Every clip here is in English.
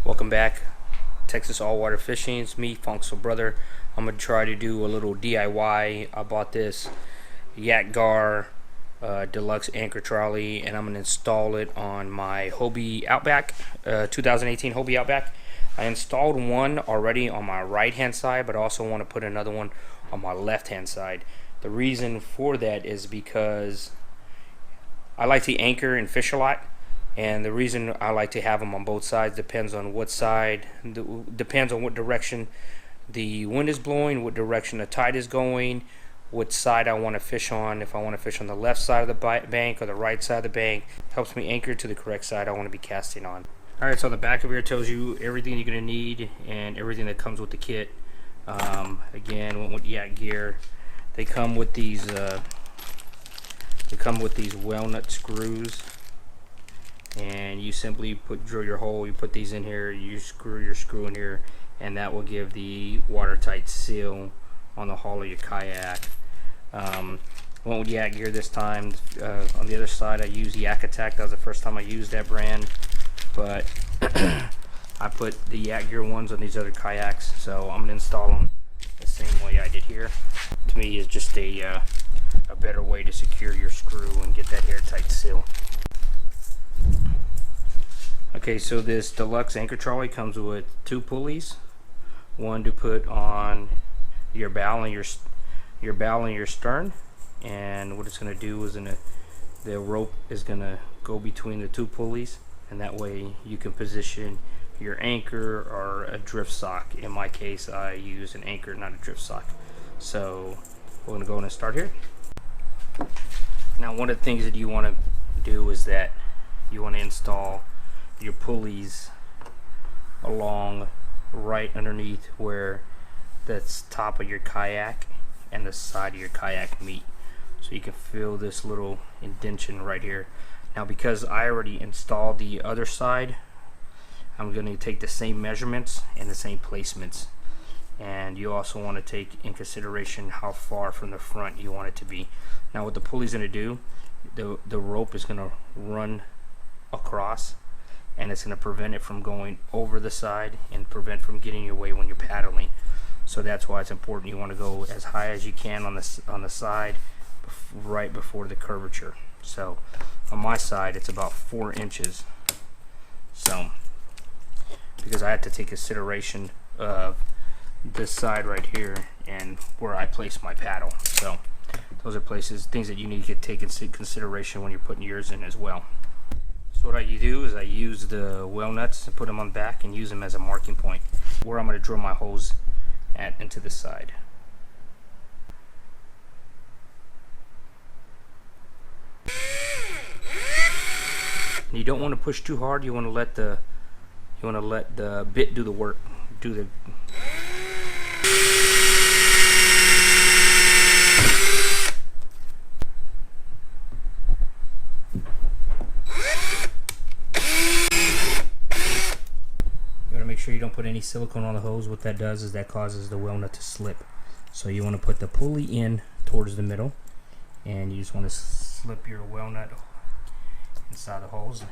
Welcome back, Texas All Water Fishing. It's me, Funk's brother. I'm gonna try to do a little DIY. I bought this Yak Gar Deluxe anchor trolley, and I'm gonna install it on my Hobie Outback, 2018 Hobie Outback. I installed one already on my right hand side, but I also want to put another one on my left hand side. The reason for that is because I like to anchor and fish a lot. And the reason I like to have them on both sides depends on what side, depends on what direction the wind is blowing, what direction the tide is going, what side I want to fish on. If I want to fish on the left side of the bank or the right side of the bank, helps me anchor to the correct side I want to be casting on. Alright, so the back of here tells you everything you're going to need and everything that comes with the kit. Again, with Yak gear, they come with these walnut screws. And you simply drill your hole, you put these in here, you screw your screw in here, and that will give the watertight seal on the hull of your kayak. Went with Yak gear this time. On the other side I use Yak Attack. That was the first time I used that brand, but I put the Yak gear ones on these other kayaks, so I'm gonna install them the same way I did here. To me, is just a better way to secure your screw and get that airtight seal. Okay, so this Deluxe anchor trolley comes with 2 pulleys, one to put on your bow and your stern, and what it's going to do is the rope is going to go between the 2 pulleys, and that way you can position your anchor or a drift sock. In my case, I use an anchor, not a drift sock. So we're going to go in and start here. Now, one of the things that you want to do is that you want to install your pulleys along right underneath where the top of your kayak and the side of your kayak meet, so you can feel this little indentation right here. Now, because I already installed the other side, I'm going to take the same measurements and the same placements, and you also want to take in consideration how far from the front you want it to be. Now, what the pulley's going to do, the rope is going to run across, and it's going to prevent it from going over the side and prevent from getting your way when you're paddling. So that's why it's important. You want to go as high as you can on the side, right before the curvature. So on my side, it's about 4 inches. So because I have to take consideration of this side right here and where I place my paddle. So those are things that you need to take into consideration when you're putting yours in as well. So what I do is I use the whale nuts and put them on the back and use them as a marking point where I'm going to drill my holes into the side. And you don't want to push too hard. You want to let the bit do the work. Make sure you don't put any silicone on the hose. What that does is that causes the whale nut to slip. So you want to put the pulley in towards the middle, and you just want to slip your whale nut inside the holes.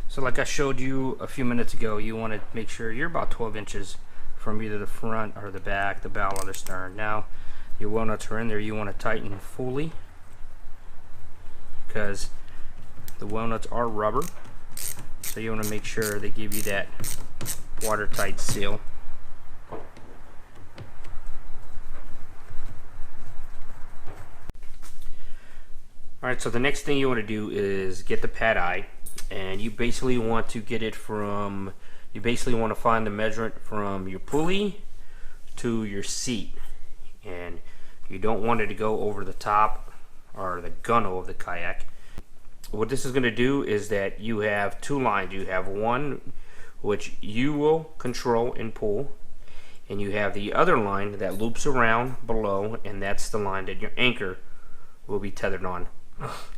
So like I showed you a few minutes ago, you want to make sure you're about 12 inches from either the front or the back, the bow or the stern. Now your whale nuts are in there. You want to tighten fully, because the whale nuts are rubber, so you want to make sure they give you that watertight seal. Alright, so the next thing you want to do is get the pad eye, and you basically want to get it from you basically want to find the measurement from your pulley to your seat, and you don't want it to go over the top or the gunnel of the kayak. What this is going to do is that you have 2 lines. You have one which you will control and pull, and you have the other line that loops around below, and that's the line that your anchor will be tethered on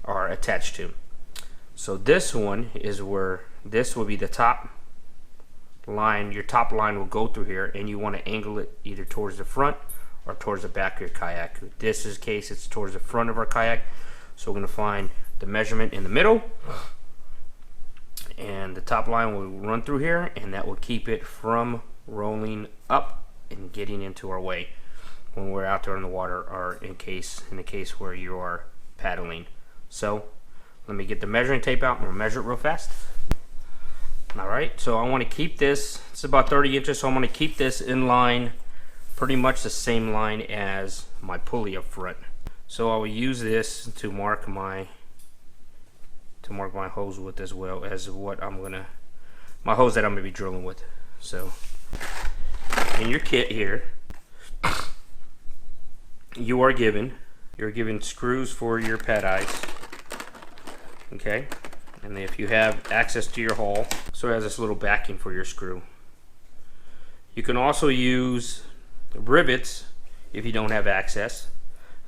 or attached to. So this one is where this will be the top line, your top line will go through here, and you want to angle it either towards the front or towards the back of your kayak. In this case, it's towards the front of our kayak, so we're going to find the measurement in the middle, and the top line will run through here, and that will keep it from rolling up and getting into our way when we're out there in the water, or in the case where you are paddling. So let me get the measuring tape out and we'll measure it real fast. Alright, so I want to keep this, it's about 30 inches, so I'm going to keep this in line, pretty much the same line as my pulley up front. So I will use this to mark my hose with, as well as my hose that I'm going to be drilling with. So in your kit here, you're given screws for your pad eyes, okay, and if you have access to your hull, so it has this little backing for your screw. You can also use rivets if you don't have access.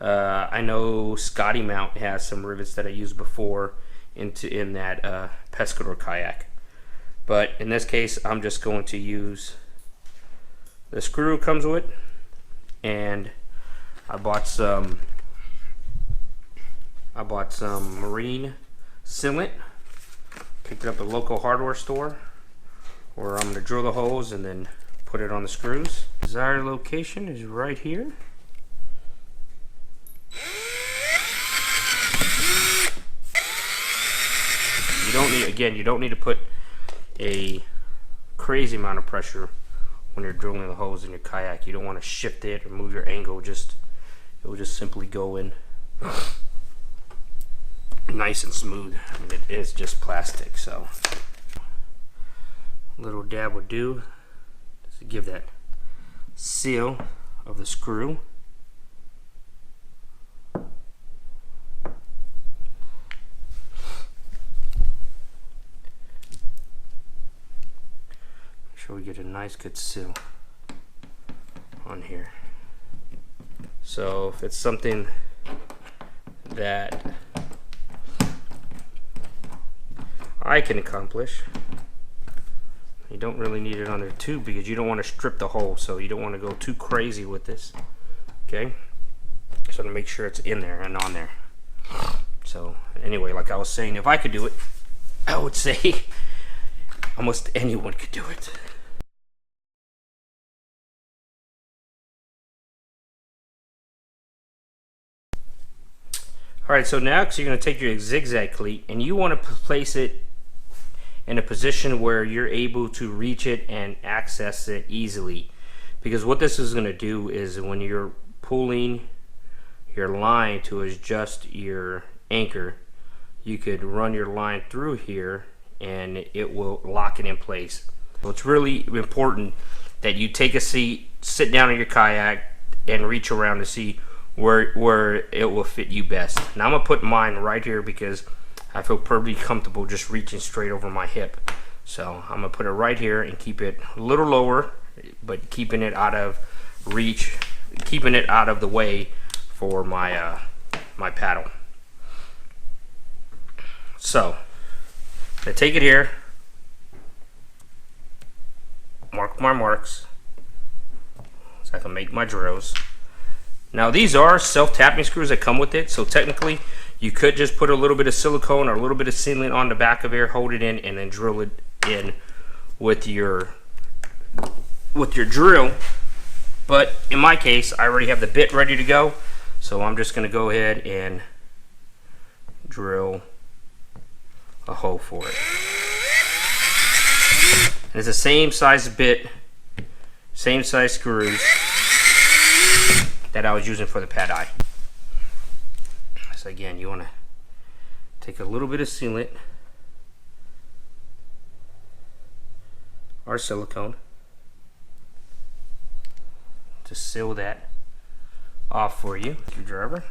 I know Scotty Mount has some rivets that I used before in that Pescador kayak, but in this case I'm just going to use the screw it comes with, and I bought some marine sealant. Picked it up at a local hardware store, where I'm going to drill the holes and then put it on the screws. Desired location is right here. You don't need to put a crazy amount of pressure when you're drilling the holes in your kayak. You don't want to shift it or move your angle. It will just simply go in nice and smooth. I mean, it is just plastic, so a little dab would do to give that seal of the screw. Make sure we get a nice good seal on here. So if it's something that I can accomplish, you don't really need it on there too, because you don't want to strip the hole, so you don't want to go too crazy with this. Okay, so to make sure it's in there and on there. So anyway, like I was saying, if I could do it, I would say almost anyone could do it. Alright, so now you're going to take your zigzag cleat and you want to place it in a position where you're able to reach it and access it easily. Because what this is going to do is, when you're pulling your line to adjust your anchor, you could run your line through here and it will lock it in place. So it's really important that you take a seat, sit down in your kayak, and reach around to see where it will fit you best. Now I'm gonna put mine right here because I feel perfectly comfortable just reaching straight over my hip. So I'm gonna put it right here and keep it a little lower, but keeping it out of reach, keeping it out of the way for my my paddle. So I take it here, mark my marks so I can make my drills. Now these are self-tapping screws that come with it, so technically you could just put a little bit of silicone or a little bit of sealant on the back of here, hold it in, and then drill it in with your drill. But in my case, I already have the bit ready to go, so I'm just going to go ahead and drill a hole for it. And it's the same size bit, same size screws that I was using for the pad eye. So again, you want to take a little bit of sealant or silicone to seal that off for you, screwdriver.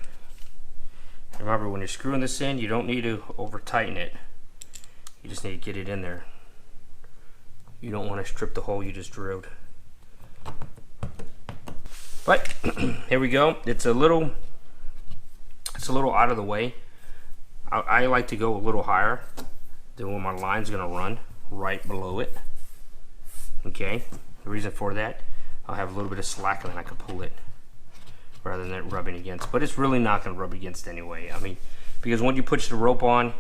Remember, when you're screwing this in, you don't need to over tighten it. You just need to get it in there. You don't want to strip the hole you just drilled. But here we go. It's a little out of the way. I like to go a little higher than where my line's gonna run, right below it. Okay, the reason for that, I'll have a little bit of slack and then I can pull it rather than it rubbing against. But it's really not going to rub against anyway. I mean, because when you push the rope on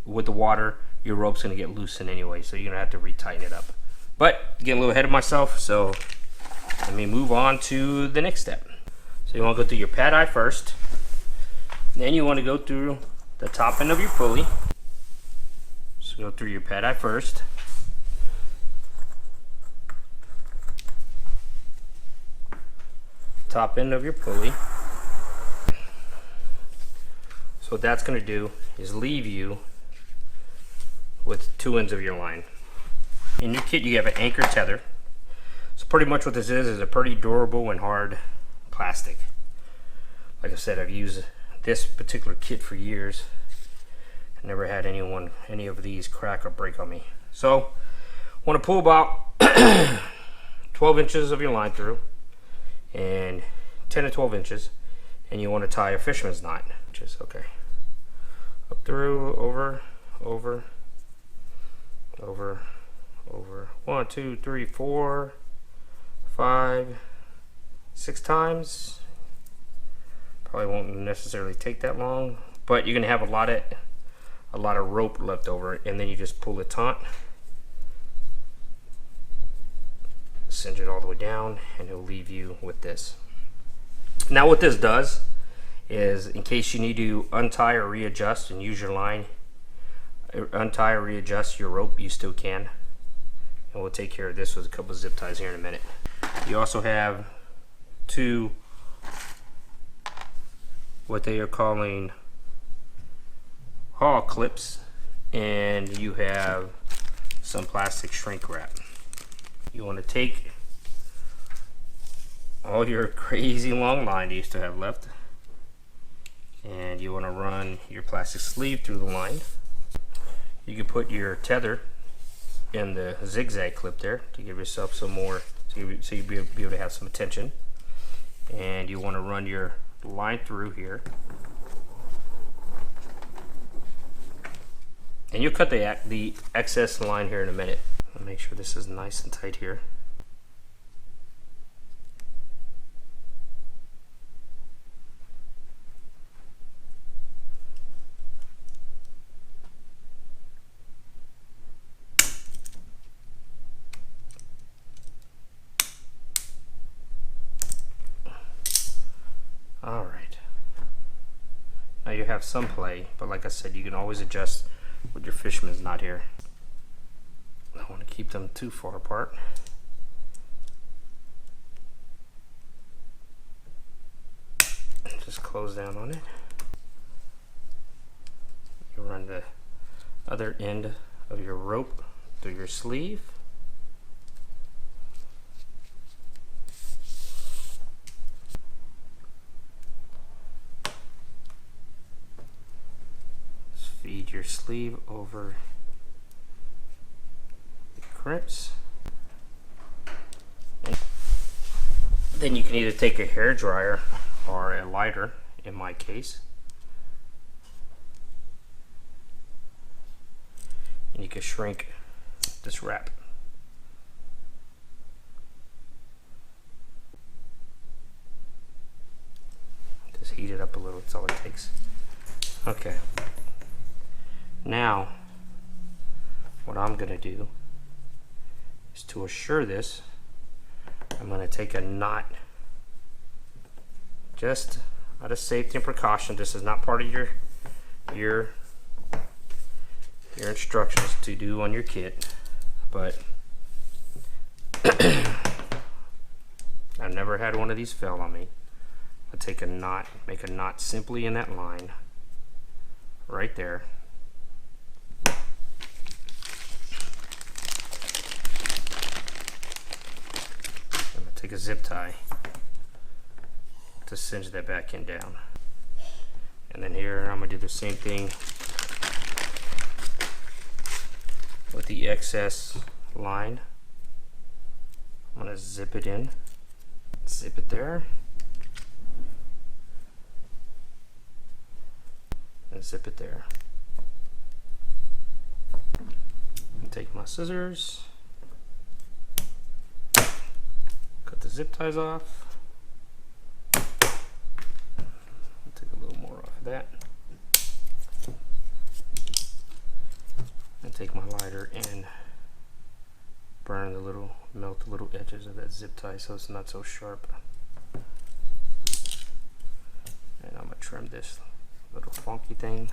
with the water, your rope's going to get loosened anyway, so you're going to have to retighten it up. But getting a little ahead of myself, so let me move on to the next step. So you want to go through your pad eye first. Then you want to go through the top end of your pulley. So go through your pad eye first. Top end of your pulley. So what that's going to do is leave you with 2 ends of your line. In your kit you have an anchor tether. So pretty much what this is a pretty durable and hard plastic. Like I said, I've used this particular kit for years. I never had any of these crack or break on me. So want to pull about 12 inches of your line through, and 10 to 12 inches, and you want to tie a fisherman's knot. Just okay. Up through, over, over, over, over. 1, 2, 3, 4, 5, 6 times. Probably won't necessarily take that long, but you're gonna have a lot of rope left over, and then you just pull the taut, cinch it all the way down, and it'll leave you with this. Now what this does is, in case you need to untie or readjust and use your line, untie or readjust your rope, you still can. And we'll take care of this with a couple of zip ties here in a minute. You also have 2 what they are calling haul clips, and you have some plastic shrink wrap. You want to take all your crazy long line you used to have left, and you want to run your plastic sleeve through the line. You can put your tether in the zigzag clip there to give yourself some more, so you'll be able to have some attention. And you want to run your line through here, and you'll cut the excess line here in a minute. I'll make sure this is nice and tight here. All right. Now you have some play, but like I said, you can always adjust with your fisherman's knot here. I don't want to keep them too far apart. Just close down on it. You run the other end of your rope through your sleeve. Feed your sleeve over the crimps. Then you can either take a hair dryer or a lighter, in my case, and you can shrink this wrap. Just heat it up a little, that's all it takes. Okay. Now, what I'm going to do is, to assure this, I'm going to take a knot, just out of safety and precaution. This is not part of your instructions to do on your kit, but I've never had one of these fail on me. I take a knot, make a knot simply in that line, right there. Take a zip tie to cinch that back end down, and then here I'm gonna do the same thing with the excess line. I'm gonna zip it in, zip it there, and zip it there. And take my scissors, the zip ties off. Take a little more off of that. And take my lighter and burn melt the little edges of that zip tie so it's not so sharp. And I'm gonna trim this little funky thing.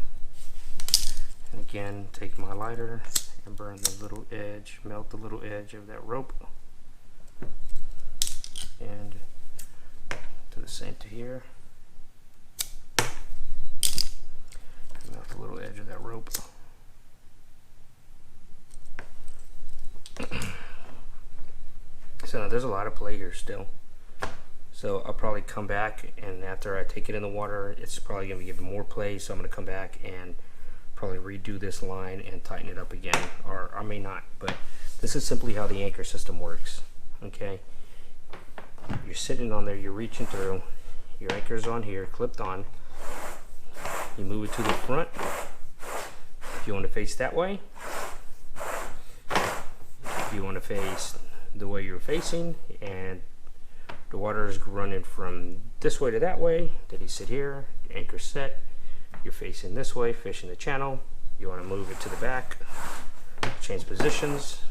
And again, take my lighter and burn the little edge, melt the little edge of that rope. And do the same to here. Melt the little edge of that rope. So there's a lot of play here still. So I'll probably come back, and after I take it in the water, it's probably gonna be giving more play. So I'm gonna come back and probably redo this line and tighten it up again, or I may not. But this is simply how the anchor system works. Okay, you're sitting on there, you're reaching through, your anchor's on here, clipped on. You move it to the front. If you want to face that way, if you want to face the way you're facing, and the water is running from this way to that way, then you sit here, your anchor set, you're facing this way, fishing the channel. You want to move it to the back, change positions,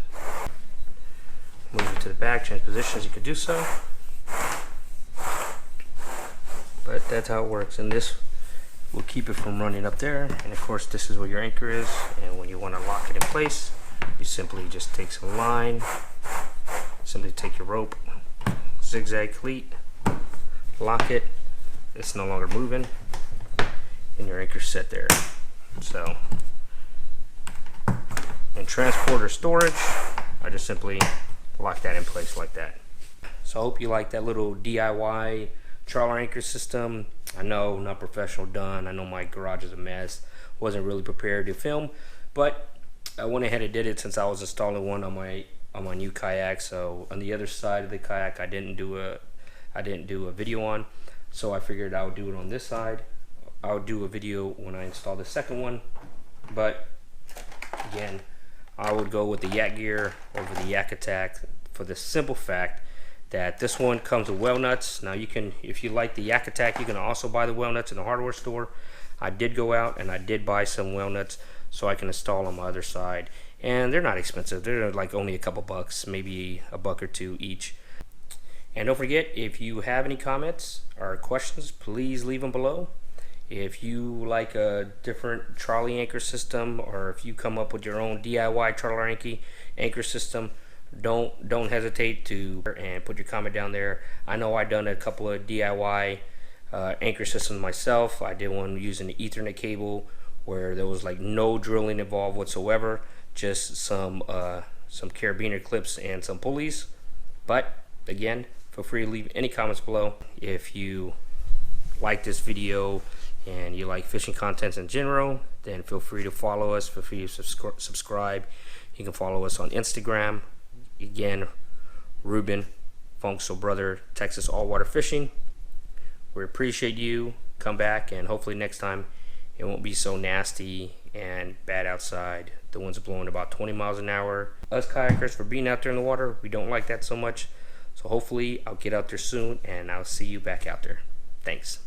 move it to the back, change positions, you could do so. But that's how it works, and this will keep it from running up there. And of course, this is where your anchor is, and when you want to lock it in place, you simply just take some line, simply take your rope, zigzag cleat, lock it, it's no longer moving, and your anchor's set there. So, in transport or storage, I just simply lock that in place like that. So I hope you like that little DIY trawler anchor system. I know, not professional done. I know my garage is a mess. Wasn't really prepared to film, but I went ahead and did it since I was installing one on my new kayak. So on the other side of the kayak, I didn't do a video on. So I figured I would do it on this side. I'll do a video when I install the second one. But again, I would go with the Yak Gear over the Yak Attack for the simple fact that this one comes with well nuts. Now you can, if you like the Yak Attack, you can also buy the well nuts in the hardware store. I did go out and I did buy some well nuts so I can install on my other side. And they're not expensive. They're like only a couple bucks, maybe a buck or two each. And don't forget, if you have any comments or questions, please leave them below. If you like a different trolley anchor system, or if you come up with your own DIY trawler anchor system, don't hesitate to and put your comment down there. I know I've done a couple of DIY anchor systems myself. I did one using the Ethernet cable where there was like no drilling involved whatsoever, just some carabiner clips and some pulleys. But again, feel free to leave any comments below. If you like this video and you like fishing contents in general, then feel free to follow us, feel free to subscribe. You can follow us on Instagram. Again, Ruben, Funk Soul Brother, Texas All Water Fishing. We appreciate you. Come back, and hopefully next time it won't be so nasty and bad outside. The wind's blowing about 20 miles an hour. Us kayakers, for being out there in the water, we don't like that so much. So hopefully I'll get out there soon, and I'll see you back out there. Thanks.